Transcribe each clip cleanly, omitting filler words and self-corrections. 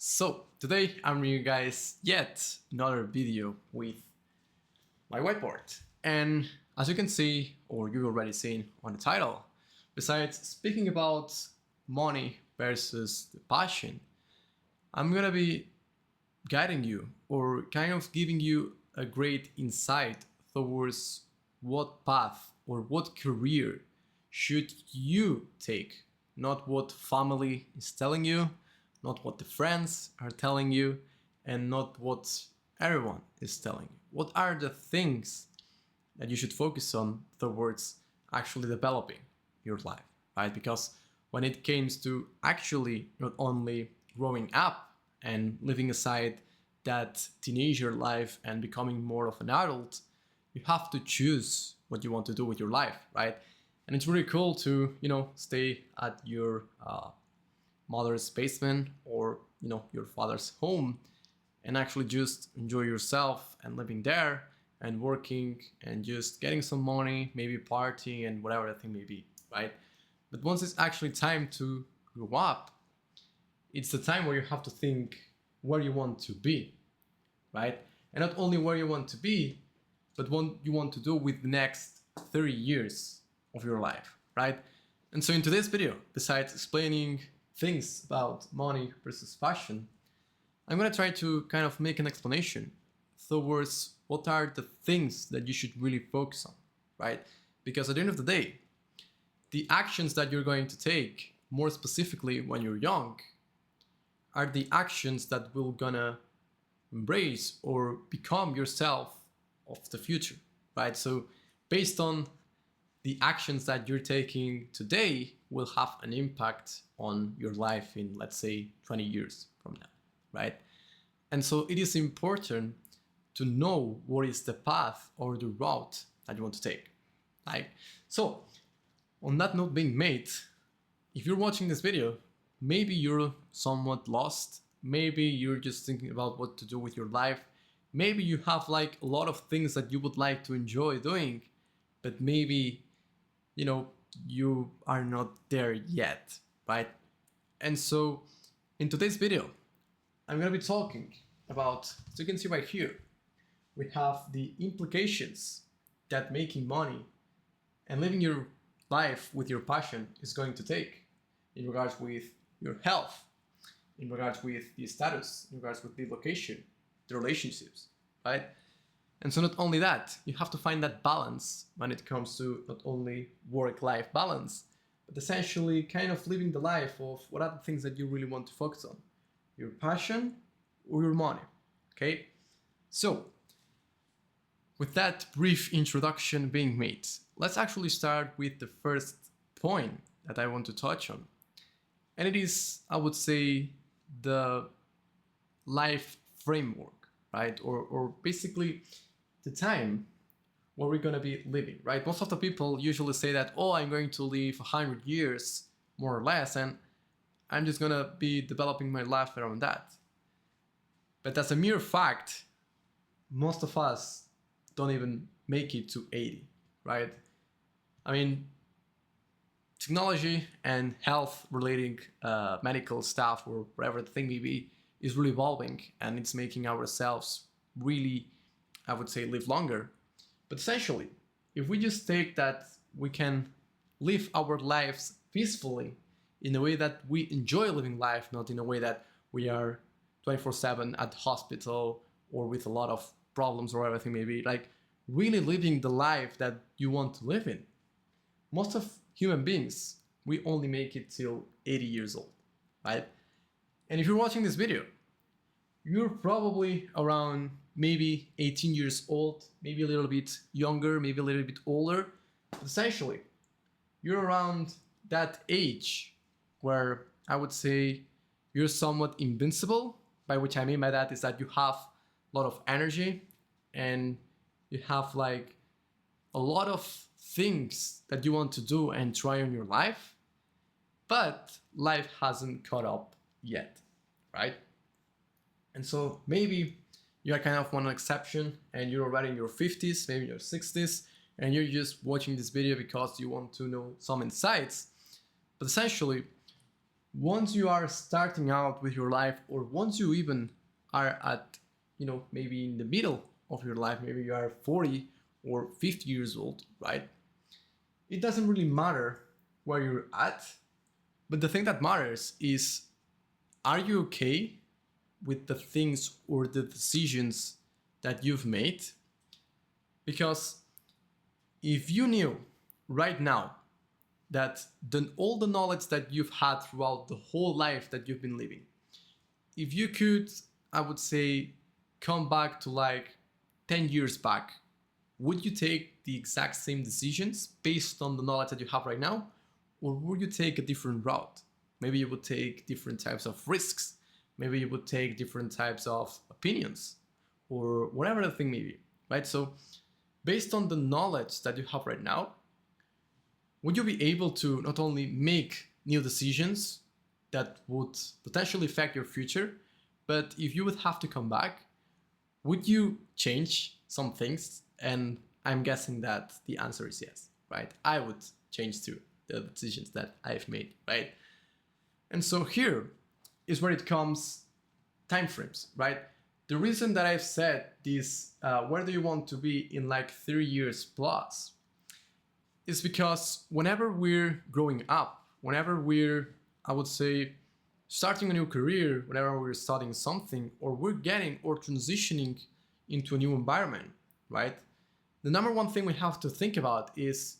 So today I'm bringing you guys yet another video with my whiteboard. And as you can see, or you've already seen on the title, besides speaking about money versus the passion, I'm gonna be guiding you or kind of giving you a great insight towards what path or what career should you take, not what family is telling you, not what the friends are telling you, and not what everyone is telling you. What are the things that you should focus on towards actually developing your life, right? Because when it comes to actually not only growing up and living aside that teenager life and becoming more of an adult, you have to choose what you want to do with your life, right? And it's really cool to, stay at your mother's basement or, your father's home and actually just enjoy yourself and living there and working and just getting some money, maybe partying and whatever the thing may be, right? But once it's actually time to grow up, it's the time where you have to think where you want to be, right? And not only where you want to be, but what you want to do with the next 30 years of your life, right? And so in today's video, besides explaining things about money versus passion, I'm going to try to kind of make an explanation towards what are the things that you should really focus on, right? Because at the end of the day, the actions that you're going to take, more specifically when you're young, are the actions that will gonna embrace or become yourself of the future, right? So based on the actions that you're taking today will have an impact on your life in, let's say, 20 years from now, right? And so it is important to know what is the path or the route that you want to take, right? So on that note being made, if you're watching this video, maybe you're somewhat lost, maybe you're just thinking about what to do with your life, maybe you have like a lot of things that you would like to enjoy doing, but maybe, you are not there yet, right? And so in today's video, I'm going to be talking about, as you can see right here, we have the implications that making money and living your life with your passion is going to take in regards with your health, in regards with the status, in regards with the location, the relationships, right? And so not only that, you have to find that balance when it comes to not only work-life balance, but essentially kind of living the life of what are the things that you really want to focus on, your passion or your money, okay? So with that brief introduction being made, let's actually start with the first point that I want to touch on. And it is, I would say, the life framework, right? Or basically the time where we're going to be living, right? Most of the people usually say that, oh, I'm going to live 100 years, more or less, and I'm just going to be developing my life around that. But as a mere fact, most of us don't even make it to 80, right? I mean, technology and health relating medical stuff or whatever the thing may be is really evolving, and it's making ourselves really, I would say, live longer. But essentially, if we just take that we can live our lives peacefully in a way that we enjoy living life, not in a way that we are 24/7 at the hospital or with a lot of problems or everything maybe, like really living the life that you want to live in. Most of human beings, we only make it till 80 years old, right? And if you're watching this video, you're probably around maybe 18 years old, maybe a little bit younger, maybe a little bit older. But essentially, you're around that age where I would say you're somewhat invincible. By which I mean by that is that you have a lot of energy and you have like a lot of things that you want to do and try on your life, but life hasn't caught up yet, right? And so maybe you are kind of one exception and you're already in your 50s, maybe your 60s, and you're just watching this video because you want to know some insights. But essentially, once you are starting out with your life, or once you even are at, maybe in the middle of your life, maybe you are 40 or 50 years old, right? It doesn't really matter where you're at, but the thing that matters is, are you okay with the things or the decisions that you've made? Because if you knew right now that all the knowledge that you've had throughout the whole life that you've been living, if you could, I would say, come back to like 10 years back, would you take the exact same decisions based on the knowledge that you have right now? Or would you take a different route? Maybe you would take different types of risks. Maybe you would take different types of opinions, or whatever the thing may be, right? So based on the knowledge that you have right now, would you be able to not only make new decisions that would potentially affect your future, but if you would have to come back, would you change some things? And I'm guessing that the answer is yes, right? I would change too the decisions that I've made, right? And so here is where it comes time frames, right? The reason that I've said this, where do you want to be in like 3 years plus, is because whenever we're growing up, whenever we're, I would say, starting a new career, whenever we're studying something, or we're getting or transitioning into a new environment, right? The number one thing we have to think about is,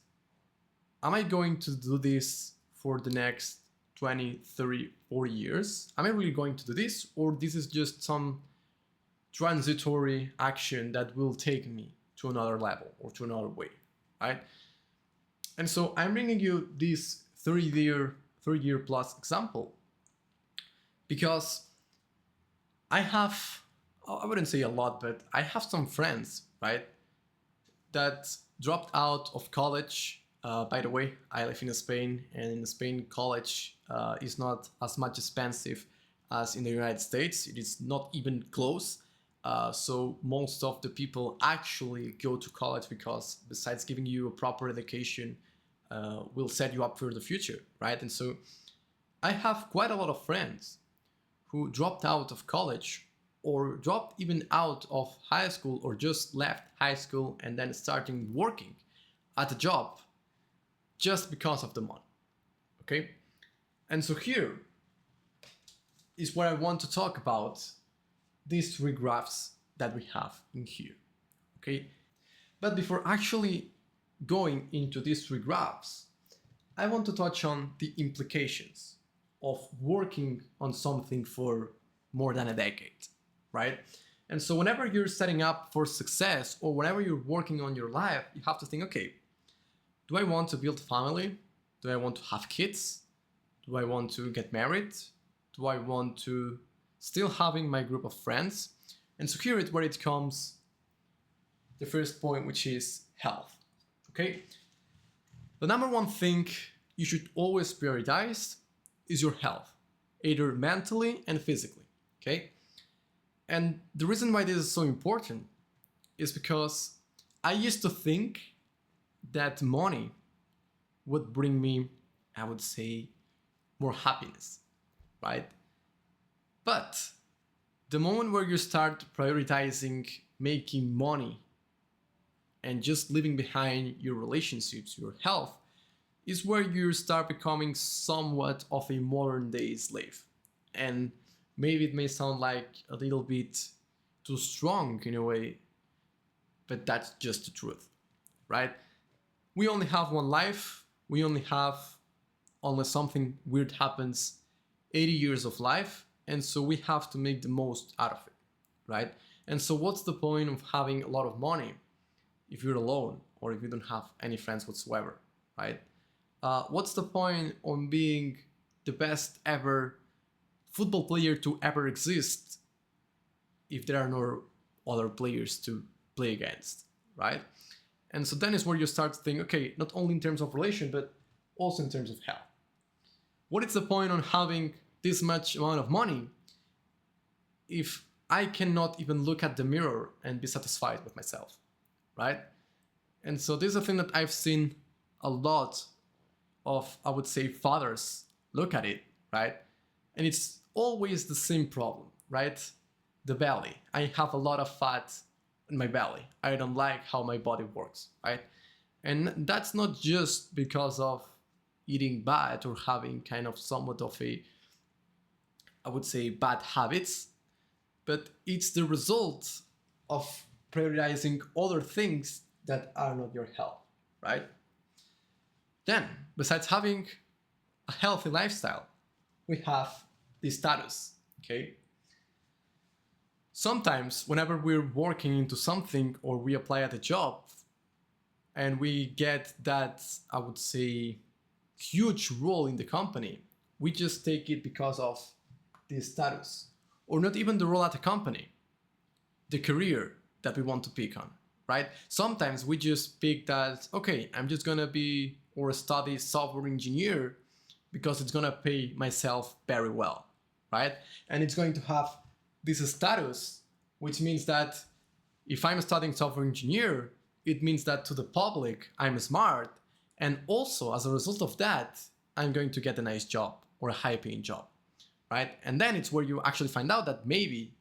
am I going to do this for the next 20, 30, 40 years? Am I really going to do this? Or this is just some transitory action that will take me to another level or to another way, right? And so I'm bringing you this 3 year plus example because I have, I wouldn't say a lot, but I have some friends, right, that dropped out of college. By the way, I live in Spain, and in Spain, college is not as much expensive as in the United States. It is not even close. So most of the people actually go to college because, besides giving you a proper education, will set you up for the future, right? And so I have quite a lot of friends who dropped out of college, or dropped even out of high school, or just left high school and then starting working at a job just because of the money, okay? And so here is where I want to talk about these three graphs that we have in here, okay? But before actually going into these three graphs, I want to touch on the implications of working on something for more than a decade, right? And so whenever you're setting up for success, or whenever you're working on your life, you have to think, okay, do I want to build a family? Do I want to have kids? Do I want to get married? Do I want to still having my group of friends? And so here is where it comes the first point, which is health, okay? The number one thing you should always prioritize is your health, either mentally and physically, okay? And the reason why this is so important is because I used to think that money would bring me, I would say, more happiness, right? But the moment where you start prioritizing making money and just leaving behind your relationships, your health, is where you start becoming somewhat of a modern day slave. And maybe it may sound like a little bit too strong in a way, but that's just the truth, right? We only have one life. We only have, unless something weird happens, 80 years of life. And so we have to make the most out of it, right? And so what's the point of having a lot of money if you're alone, or if you don't have any friends whatsoever, right? What's the point on being the best ever football player to ever exist if there are no other players to play against, right? And so then is where you start to think, okay, not only in terms of relation, but also in terms of health. What is the point on having this much amount of money if I cannot even look at the mirror and be satisfied with myself, right? And so this is a thing that I've seen a lot of, I would say, fathers look at it. right? And it's always the same problem, right? The belly. I have a lot of fat in my belly. I don't like how my body works, right? And that's not just because of eating bad or having kind of somewhat of a, I would say, bad habits, but it's the result of prioritizing other things that are not your health, right? Then, besides having a healthy lifestyle, we have the status, okay? Sometimes, whenever we're working into something or we apply at a job and we get that, I would say, huge role in the company, we just take it because of the status, or not even the role at the company, the career that we want to pick on, right? Sometimes we just pick that, okay, I'm just gonna be or study software engineer because it's gonna pay myself very well, right? And it's going to have this status, which means that if I'm studying software engineer, it means that to the public, I'm smart. And also, as a result of that, I'm going to get a nice job or a high paying job, right? And then it's where you actually find out that maybe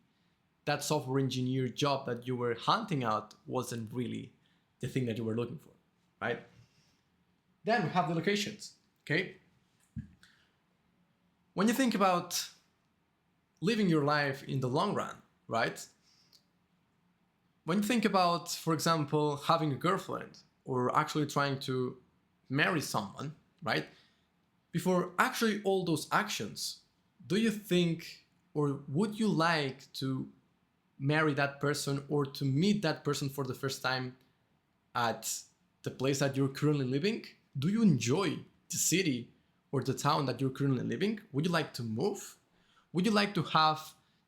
that software engineer job that you were hunting out wasn't really the thing that you were looking for, right? Then we have the locations, okay? When you think about living your life in the long run, right? When you think about, for example, having a girlfriend or actually trying to marry someone, right? Before actually all those actions, do you think or would you like to marry that person or to meet that person for the first time at the place that you're currently living? Do you enjoy the city or the town that you're currently living? Would you like to move? Would you like to have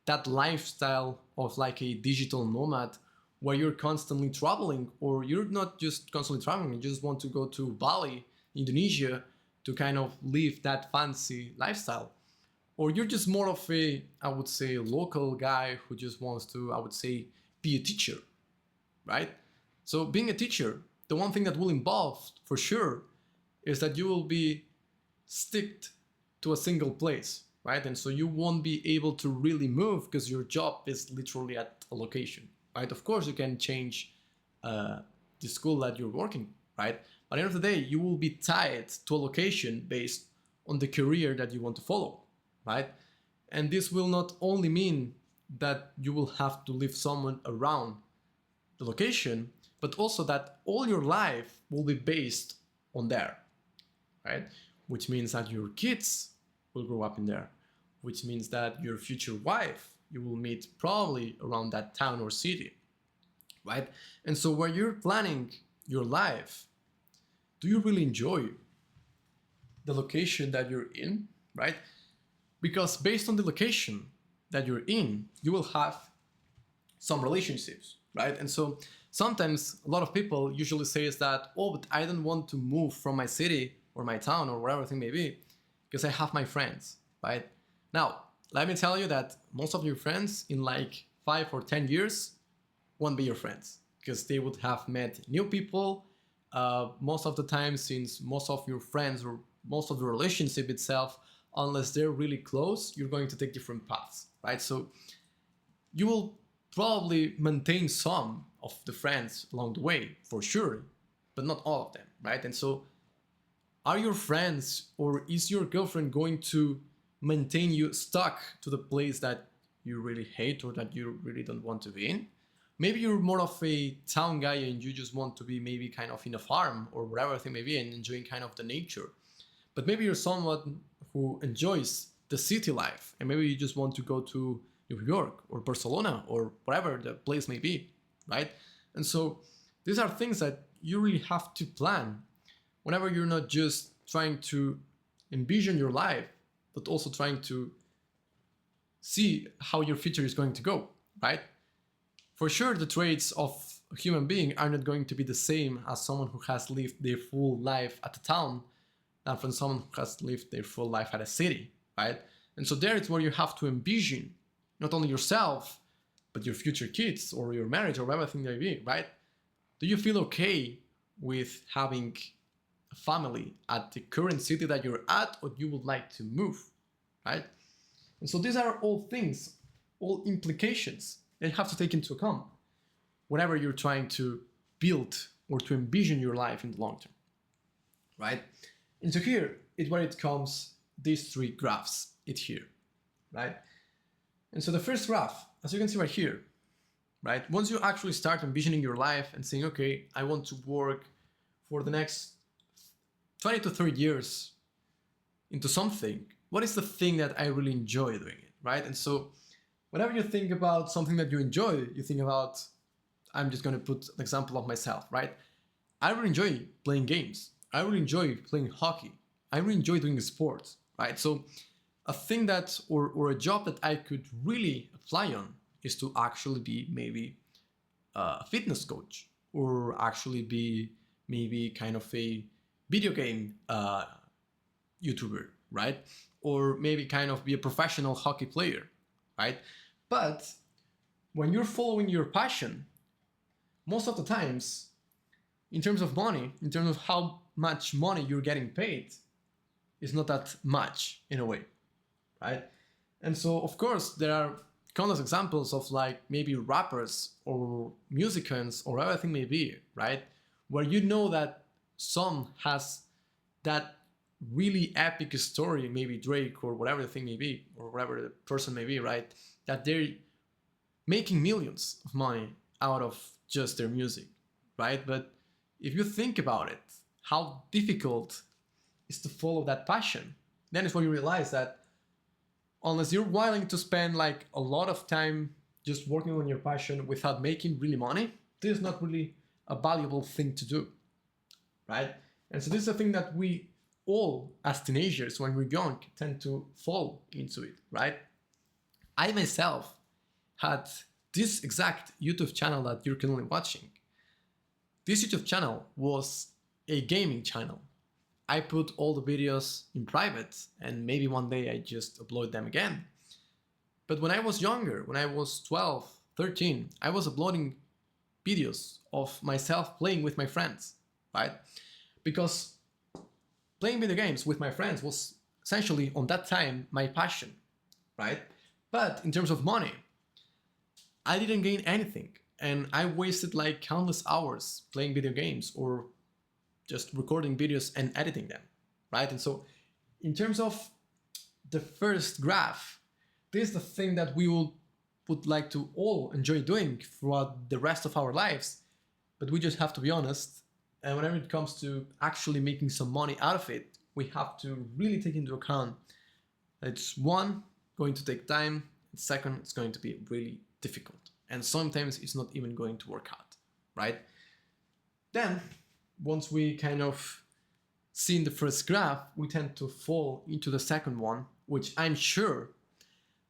that lifestyle of like a digital nomad where you're constantly traveling, or you're not just constantly traveling, you just want to go to Bali, Indonesia, to kind of live that fancy lifestyle? Or you're just more of a, I would say, local guy who just wants to, I would say, be a teacher, right? So being a teacher, the one thing that will involve for sure is that you will be sticked to a single place, right? And so you won't be able to really move because your job is literally at a location, right? Of course, you can change the school that you're working, right? But at the end of the day, you will be tied to a location based on the career that you want to follow, right? And this will not only mean that you will have to live someone around the location, but also that all your life will be based on there, right? Which means that your kids will grow up in there, which means that your future wife you will meet probably around that town or city, right? And so when you're planning your life, do you really enjoy the location that you're in, right? Because based on the location that you're in, you will have some relationships, right? And so sometimes a lot of people usually say is that, oh, but I don't want to move from my city or my town or wherever thing may be because I have my friends, right? Now, let me tell you that most of your friends in like 5 or 10 years won't be your friends because they would have met new people. Most of the time, since most of your friends or most of the relationship itself, unless they're really close, you're going to take different paths, right? So you will probably maintain some of the friends along the way for sure, but not all of them, right? And so are your friends or is your girlfriend going to maintain you stuck to the place that you really hate or that you really don't want to be in? Maybe you're more of a town guy and you just want to be maybe kind of in a farm or whatever thing may be and enjoying kind of the nature. But maybe you're someone who enjoys the city life and maybe you just want to go to New York or Barcelona or whatever the place may be, right? And so these are things that you really have to plan whenever you're not just trying to envision your life, but also trying to see how your future is going to go, right? For sure, the traits of a human being are not going to be the same as someone who has lived their full life at a town than from someone who has lived their full life at a city, right? And so there is where you have to envision not only yourself, but your future kids or your marriage or everything may be, right? Do you feel okay with having a family at the current city that you're at, or you would like to move, right? And so these are all things, all implications that you have to take into account whenever you're trying to build or to envision your life in the long term, right? And so here is where it comes, these three graphs, it's here, right? And so the first graph, as you can see right here, right? Once you actually start envisioning your life and saying, okay, I want to work for the next 20 to 30 years into something, what is the thing that I really enjoy doing it, right? And so whenever you think about something that you enjoy, you think about, I'm just going to put an example of myself, right? I really enjoy playing games. I really enjoy playing hockey. I really enjoy doing sports, right? So a thing that, or a job that I could really apply on is to actually be maybe a fitness coach, or actually be maybe kind of a video game YouTuber, right? Or maybe kind of be a professional hockey player, right? But when you're following your passion, most of the times, in terms of money, in terms of how much money you're getting paid, it's not that much in a way, right? And so, of course, there are countless examples of like maybe rappers or musicians or whatever thing may be, right? Where you know that some has that really epic story, maybe Drake or whatever the thing may be, or whatever the person may be, right? That they're making millions of money out of just their music, right? But if you think about it, how difficult is to follow that passion, then it's when you realize that unless you're willing to spend like a lot of time just working on your passion without making really money, this is not really a valuable thing to do, right? And so this is a thing that we all, as teenagers, when we're young, tend to fall into it, right? I myself had this exact YouTube channel that you're currently watching. This YouTube channel was a gaming channel. I put all the videos in private, and maybe one day I just upload them again. But when I was younger, when I was 12, 13, I was uploading videos of myself playing with my friends, right? Because playing video games with my friends was essentially, on that time, my passion, right? But in terms of money, I didn't gain anything. And I wasted like countless hours playing video games or just recording videos and editing them, right? And so in terms of the first graph, this is the thing that we would like to all enjoy doing throughout the rest of our lives, but we just have to be honest. And whenever it comes to actually making some money out of it, we have to really take into account that it's one, going to take time, and second, it's going to be really difficult. And sometimes it's not even going to work out, right? Then, once we kind of see in the first graph, we tend to fall into the second one, which I'm sure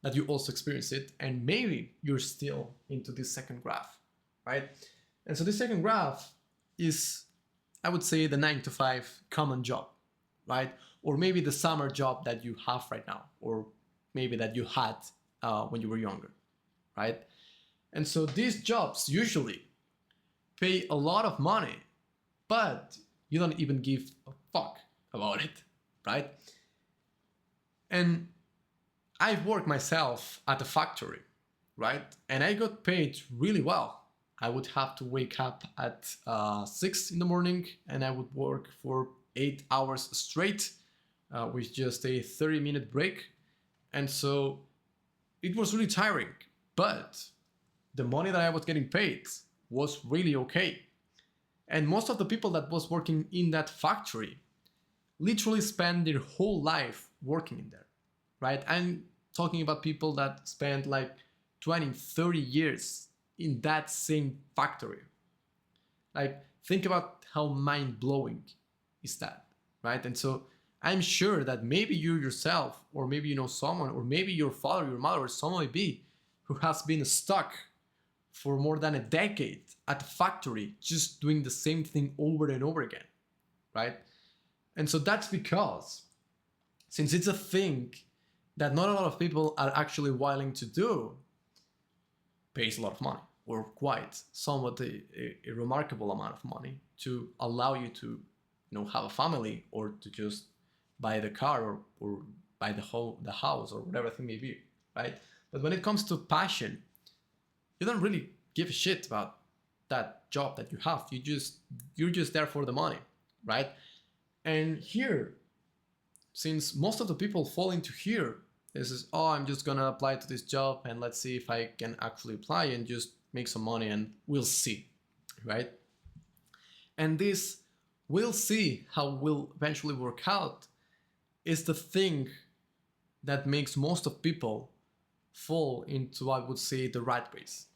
that you also experience it, and maybe you're still into this second graph, right? And so this second graph is, I would say, the 9 to 5 common job, right? Or maybe the summer job that you have right now, or maybe that you had when you were younger, right? And so these jobs usually pay a lot of money, but you don't even give a fuck about it, right? And I've worked myself at a factory, right? And I got paid really well. I would have to wake up at 6 in the morning, and I would work for 8 hours straight with just a 30-minute break. And so it was really tiring, but the money that I was getting paid was really okay. And most of the people that was working in that factory literally spend their whole life working in there, right? I'm talking about people that spend like 20, 30 years in that same factory. Like, think about how mind-blowing is that, right? And so I'm sure that maybe you yourself, or maybe you know someone, or maybe your father, your mother, or someone may be who has been stuck for more than a decade at a factory just doing the same thing over and over again, right? And so that's because, since it's a thing that not a lot of people are actually willing to do, pays a lot of money, or quite somewhat a remarkable amount of money to allow you to, have a family, or to just buy the car, or buy the house or whatever thing may be, right? But when it comes to passion, you don't really give a shit about that job that you have. You're just there for the money, right? And here, since most of the people fall into here, this is, oh, I'm just gonna apply to this job and let's see if I can actually apply and just make some money and we'll see, right? And this we'll see how will eventually work out is the thing that makes most of people fall into, I would say, the rat race,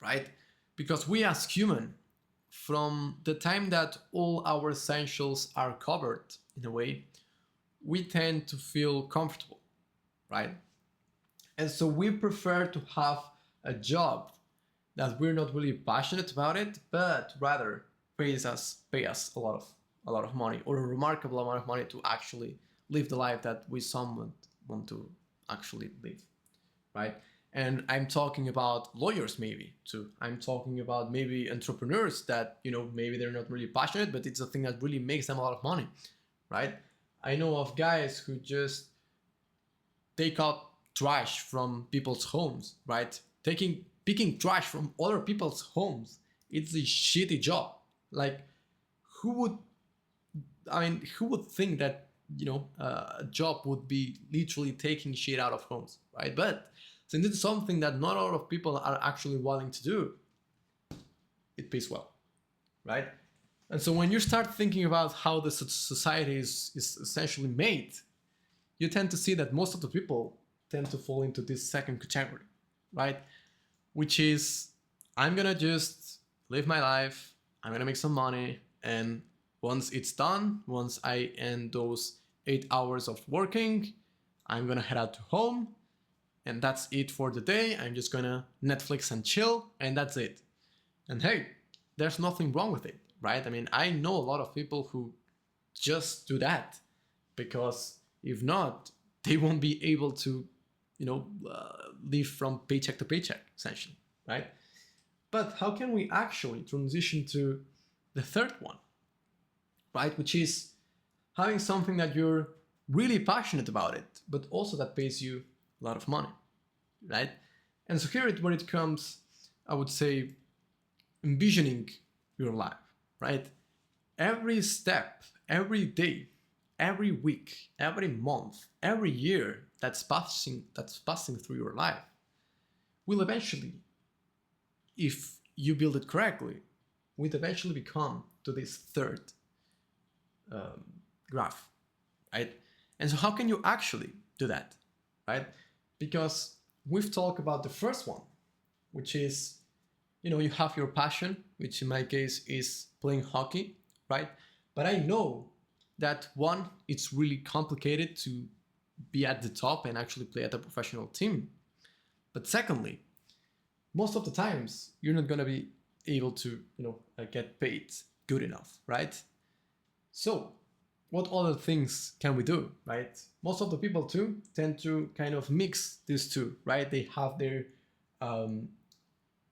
right? Because we as human, from the time that all our essentials are covered in a way, we tend to feel comfortable, right? And so we prefer to have a job that we're not really passionate about it, but rather pay us a lot of money, or a remarkable amount of money to actually live the life that we somewhat want to actually live, right? And I'm talking about lawyers maybe too. I'm talking about maybe entrepreneurs that, you know, maybe they're not really passionate, but it's a thing that really makes them a lot of money, right? I know of guys who just take out trash from people's homes, right? Picking trash from other people's homes. It's a shitty job. Like, who would think that, you know, a job would be literally taking shit out of homes, right? But since it's something that not a lot of people are actually willing to do, it pays well, right? And so when you start thinking about how the society is essentially made, you tend to see that most of the people tend to fall into this second category, right? Which is, I'm gonna just live my life, I'm gonna make some money, and once it's done, once I end those 8 hours of working, I'm gonna head out to home, and that's it for the day. I'm just gonna Netflix and chill, and that's it. And hey, there's nothing wrong with it, right? I mean, I know a lot of people who just do that, because if not, they won't be able to, you know, live from paycheck to paycheck, essentially, right? But how can we actually transition to the third one, right? Which is having something that you're really passionate about it, but also that pays you a lot of money, right? And so here is where it comes, I would say, envisioning your life, right? Every step, every day, every week, every month, every year that's passing through your life will eventually, if you build it correctly, will eventually become to this third graph, right? And so how can you actually do that, right? Because we've talked about the first one, which is, you know, you have your passion, which in my case is playing hockey, right? But I know that one, it's really complicated to be at the top and actually play at a professional team. But secondly, most of the times you're not gonna be able to, you know, get paid good enough, right? So what other things can we do, right? Most of the people too tend to kind of mix these two, right? They have their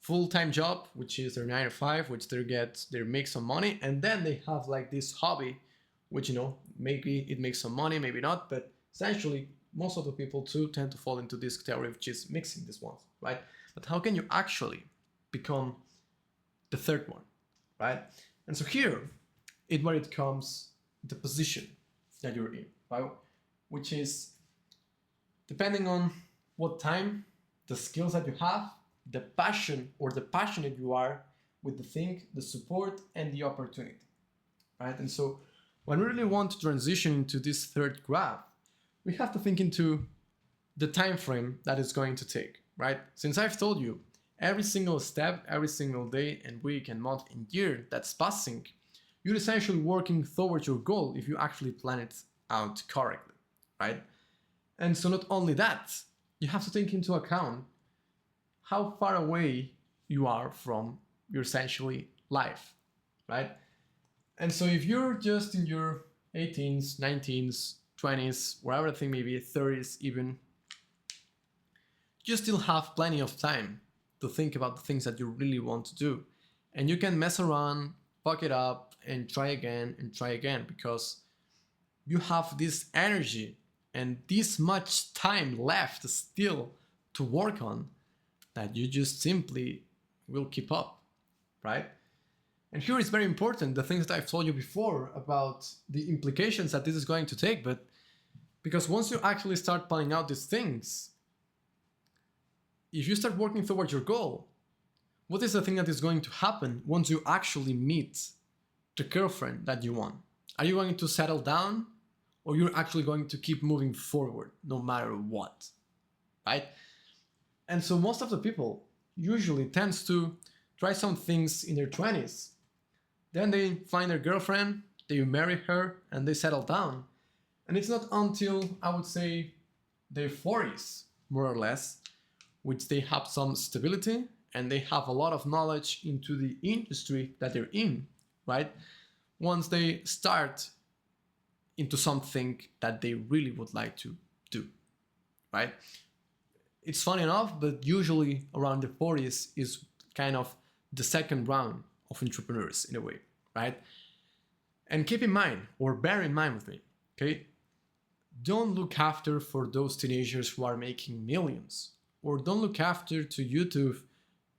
full-time job, which is their 9 to 5, which they make some money, and then they have like this hobby, which, you know, maybe it makes some money, maybe not, but essentially most of the people too tend to fall into this category, which is mixing these ones, right? But how can you actually become the third one, right? And so here is where it comes the position that you're in, right? Which is depending on what time, the skills that you have, the passion or the passionate you are with the thing, the support and the opportunity, right? And so when we really want to transition into this third graph, we have to think into the time frame that it's going to take, right? Since I've told you, every single step, every single day and week and month and year that's passing, you're essentially working towards your goal if you actually plan it out correctly, right? And so not only that, you have to take into account how far away you are from your essentially life, right? And so if you're just in your 18s, 19s, 20s, wherever the thing may be, 30s even, you still have plenty of time to think about the things that you really want to do. And you can mess around, fuck it up, and try again, because you have this energy and this much time left still to work on that you just simply will keep up, right? And here it's very important, the things that I've told you before about the implications that this is going to take, but because once you actually start planning out these things, if you start working towards your goal, what is the thing that is going to happen once you actually meet the girlfriend that you want? Are you going to settle down, or you're actually going to keep moving forward no matter what, right? And so most of the people usually tends to try some things in their 20s. Then they find their girlfriend, they marry her, and they settle down. And it's not until, I would say, their 40s, more or less, which they have some stability and they have a lot of knowledge into the industry that they're in, right? Once they start into something that they really would like to do, right? It's funny enough, but usually around the 40s is kind of the second round of entrepreneurs in a way, right? And keep in mind, or bear in mind with me, okay? Don't look after for those teenagers who are making millions, or don't look after to YouTube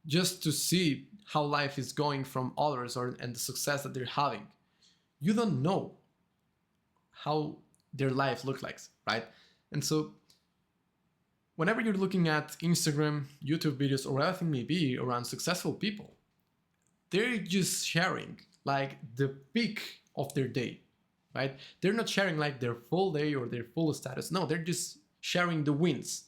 just to see how life is going from others and the success that they're having. You don't know how their life looks like, right? And so whenever you're looking at Instagram, YouTube videos, or whatever it may be around successful people, they're just sharing like the peak of their day, right? They're not sharing like their full day or their full status. No, they're just sharing the wins,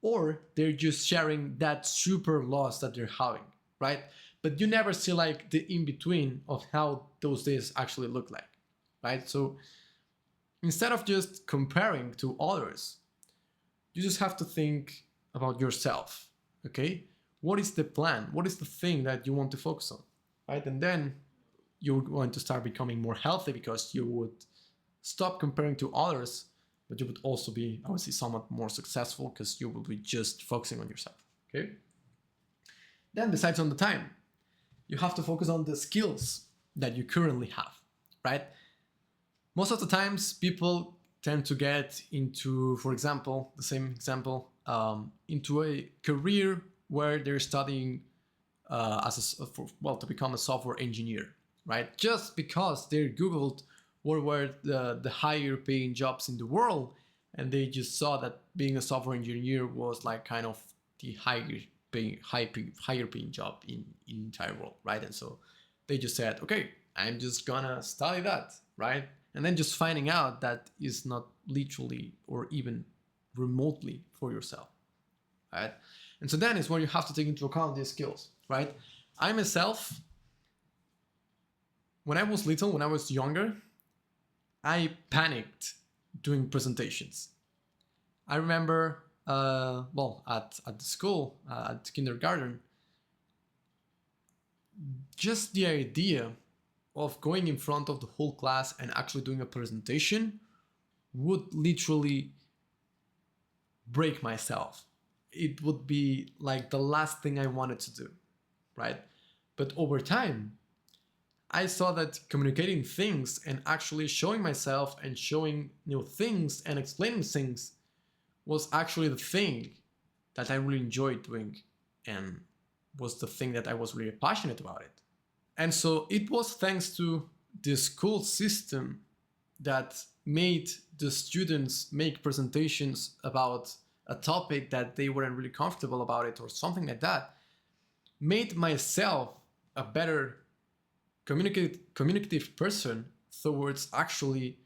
or they're just sharing that super loss that they're having, right? But you never see like the in-between of how those days actually look like, right? So instead of just comparing to others, you just have to think about yourself, okay? What is the plan? What is the thing that you want to focus on, right? And then you're going to start becoming more healthy because you would stop comparing to others, but you would also be, I would say, somewhat more successful because you will be just focusing on yourself, okay? Then besides on the time, you have to focus on the skills that you currently have, right? Most of the times people tend to get into, for example, the same example, into a career where they're studying to become a software engineer, right? Just because they Googled what were the higher paying jobs in the world, and they just saw that being a software engineer was like kind of the higher paying job in the entire world, right? And so they just said, okay, I'm just gonna study that, right? And then just finding out that is not literally or even remotely for yourself, right? And so then is where you have to take into account these skills, right? I myself, when I was little, when I was younger, I panicked doing presentations. I remember, at the school, at kindergarten, just the idea of going in front of the whole class and actually doing a presentation would literally break myself. It would be like the last thing I wanted to do, right? But over time, I saw that communicating things and actually showing myself and showing things and explaining things was actually the thing that I really enjoyed doing and was the thing that I was really passionate about it. And so it was thanks to the school system that made the students make presentations about a topic that they weren't really comfortable about it or something like that, made myself a better communicative person towards actually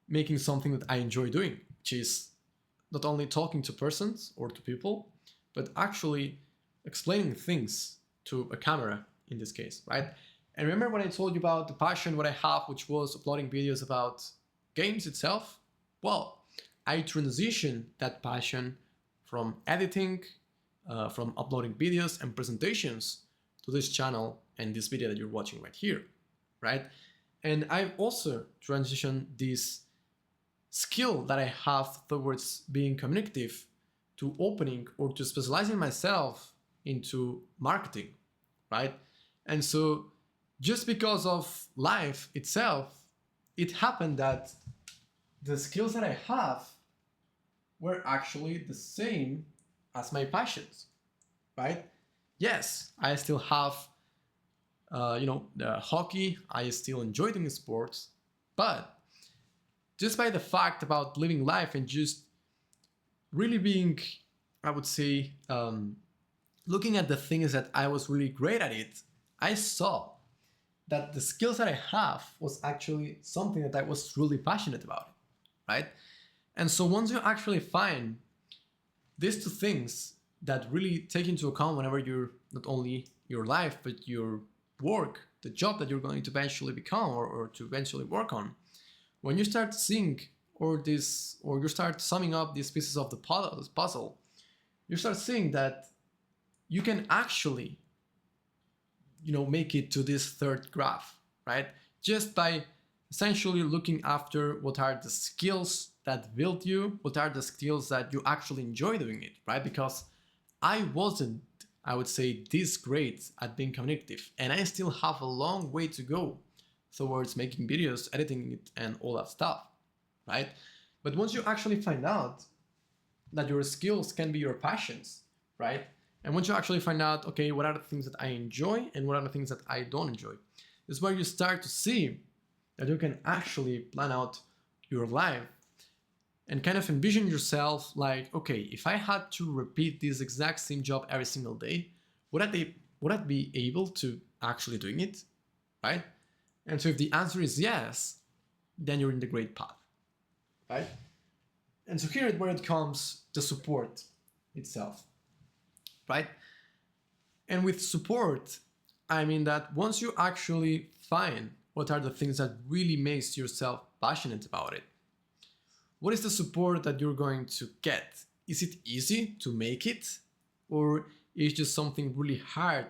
making something that I enjoy doing, which is not only talking to persons or to people, but actually explaining things to a camera in this case, right? And remember when I told you about the passion what I have, which was uploading videos about games itself? Well, I transitioned that passion from editing, from uploading videos and presentations to this channel and this video that you're watching right here, right? And I've also transitioned this skill that I have towards being communicative to opening or to specializing myself into marketing, right? And so just because of life itself, it happened that the skills that I have were actually the same as my passions, right? Yes, I still have, the hockey. I still enjoy doing sports, but just by the fact about living life and just really being, I would say, looking at the things that I was really great at it, I saw that the skills that I have was actually something that I was really passionate about, right? And so once you actually find these two things that really take into account whenever you're not only your life but your work, the job that you're going to eventually become or to eventually work on, when you start seeing or you start summing up these pieces of the puzzle, you start seeing that you can actually make it to this third graph, right? Just by essentially looking after what are the skills that build you, what are the skills that you actually enjoy doing it, right? Because I wasn't, I would say, this great at being communicative, and I still have a long way to go towards making videos, editing it, and all that stuff, right? But once you actually find out that your skills can be your passions, right? And once you actually find out, okay, what are the things that I enjoy and what are the things that I don't enjoy, is where you start to see that you can actually plan out your life and kind of envision yourself like, okay, if I had to repeat this exact same job every single day, would I be able to actually doing it, right? And so if the answer is yes, then you're in the great path, right? And so here is where it comes the support itself, right? And with support, I mean that once you actually find what are the things that really makes yourself passionate about it, what is the support that you're going to get? Is it easy to make it? Or is it just something really hard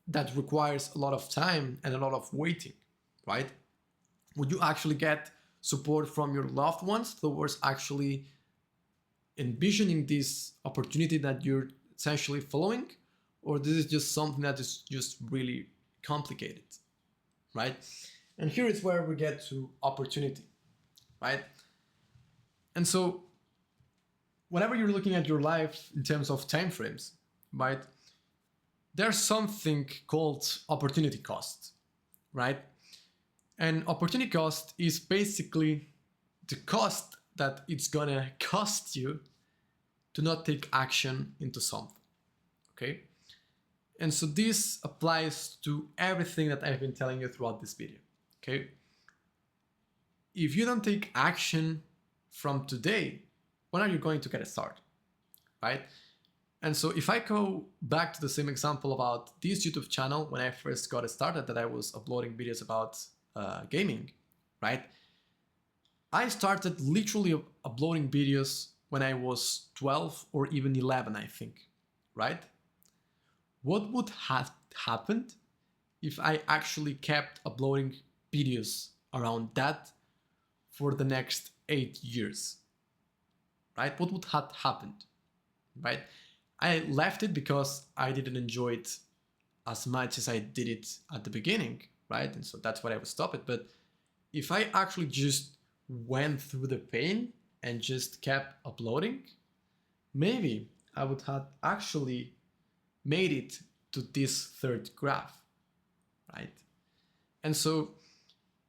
that requires a lot of time and a lot of waiting, right? Would you actually get support from your loved ones towards actually envisioning this opportunity that you're essentially following? Or this is just something that is just really complicated, right? And here is where we get to opportunity, right? And so whenever you're looking at your life in terms of time frames, right, there's something called opportunity cost, right? And opportunity cost is basically the cost that it's gonna cost you to not take action into something, okay? And so this applies to everything that I've been telling you throughout this video, okay? If you don't take action from today, when are you going to get started, right? And so if I go back to the same example about this YouTube channel, when I first got started, that I was uploading videos about gaming, right? I started literally uploading videos when I was 12 or even 11, I think, right? What would have happened if I actually kept uploading videos around that for the next 8 years, right? What would have happened, right? I left it because I didn't enjoy it as much as I did it at the beginning, right? And so that's why I would stop it. But if I actually just went through the pain and just kept uploading, maybe I would have actually made it to this third graph, right? And so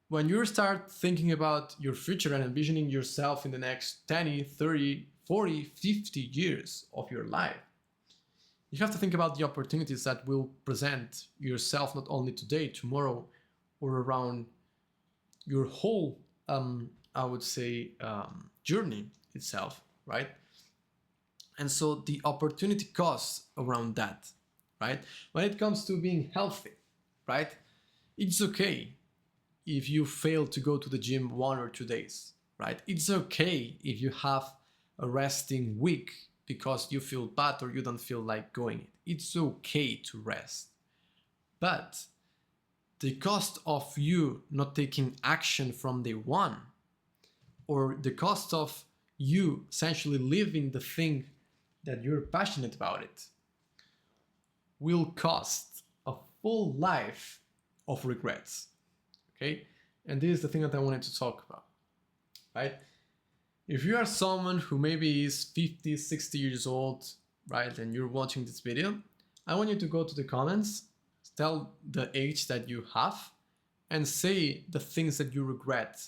when you start thinking about your future and envisioning yourself in the next 20, 30, 40, 50 years of your life, you have to think about the opportunities that will present yourself not only today, tomorrow, or around your whole, I would say, journey itself, right? And so the opportunity costs around that, right? When it comes to being healthy, right? It's okay if you fail to go to the gym 1 or 2 days, right? It's okay if you have a resting week because you feel bad or you don't feel like going. It's okay to rest. But the cost of you not taking action from day one, or the cost of you essentially living the thing that you're passionate about it, will cost a full life of regrets, okay? And this is the thing that I wanted to talk about, right? if you are someone who maybe is 50, 60 years old, right, and you're watching this video, I want you to go to the comments, tell the age that you have, and say the things that you regret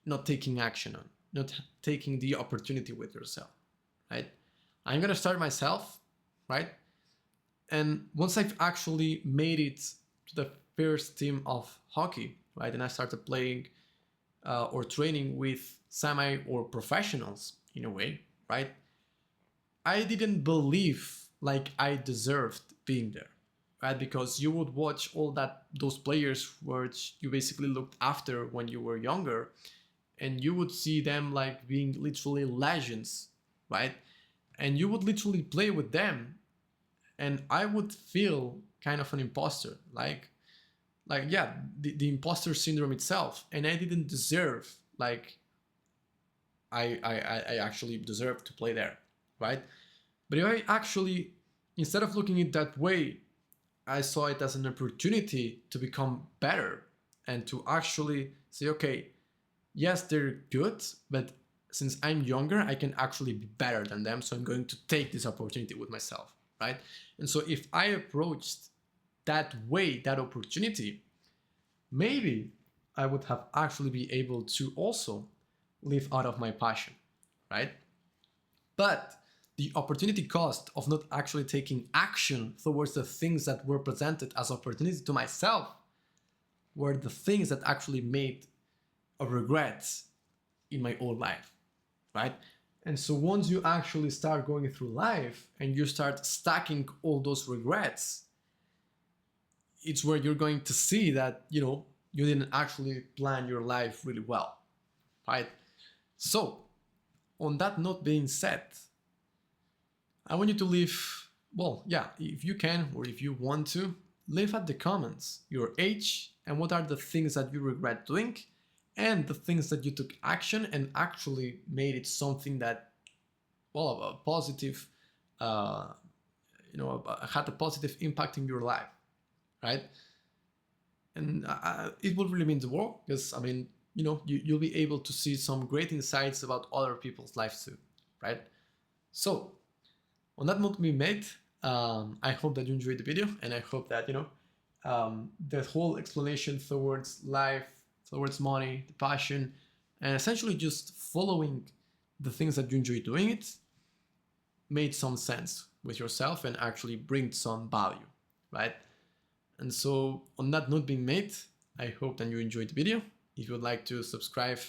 not taking action on, not taking the opportunity with yourself, right? I'm gonna start myself, right? And once I've actually made it to the first team of hockey, right, and I started playing or training with semi or professionals in a way, right? I didn't believe like I deserved being there, right? Because you would watch all those players which you basically looked after when you were younger, and you would see them like being literally legends, right? And you would literally play with them, and I would feel kind of an imposter, like yeah, the imposter syndrome itself, and I didn't deserve like I actually deserve to play there, right? But if I actually, instead of looking at it that way, I saw it as an opportunity to become better and to actually say, okay, yes, they're good, but since I'm younger, I can actually be better than them. So I'm going to take this opportunity with myself, right? And so if I approached that way, that opportunity, maybe I would have actually be able to also live out of my passion, right? But the opportunity cost of not actually taking action towards the things that were presented as opportunities to myself were the things that actually made a regret in my own life, right? And so once you actually start going through life and you start stacking all those regrets, it's where you're going to see that, you didn't actually plan your life really well, right? So on that note being said, I want you to leave, well, yeah, if you can or if you want to, leave at the comments your age and what are the things that you regret doing and the things that you took action and actually made it something that, well, a positive, had a positive impact in your life, right? And it will really mean the world because, I mean, you'll be able to see some great insights about other people's lives too, right? So on that note we made, I hope that you enjoyed the video, and I hope that, the whole explanation towards life, towards money, the passion, and essentially just following the things that you enjoy doing it made some sense with yourself and actually bring some value, right? And so on that note being made, I hope that you enjoyed the video. If you would like to subscribe,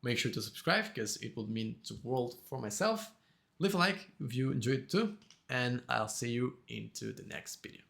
make sure to subscribe because it would mean the world for myself. Leave a like if you enjoyed it too, and I'll see you into the next video.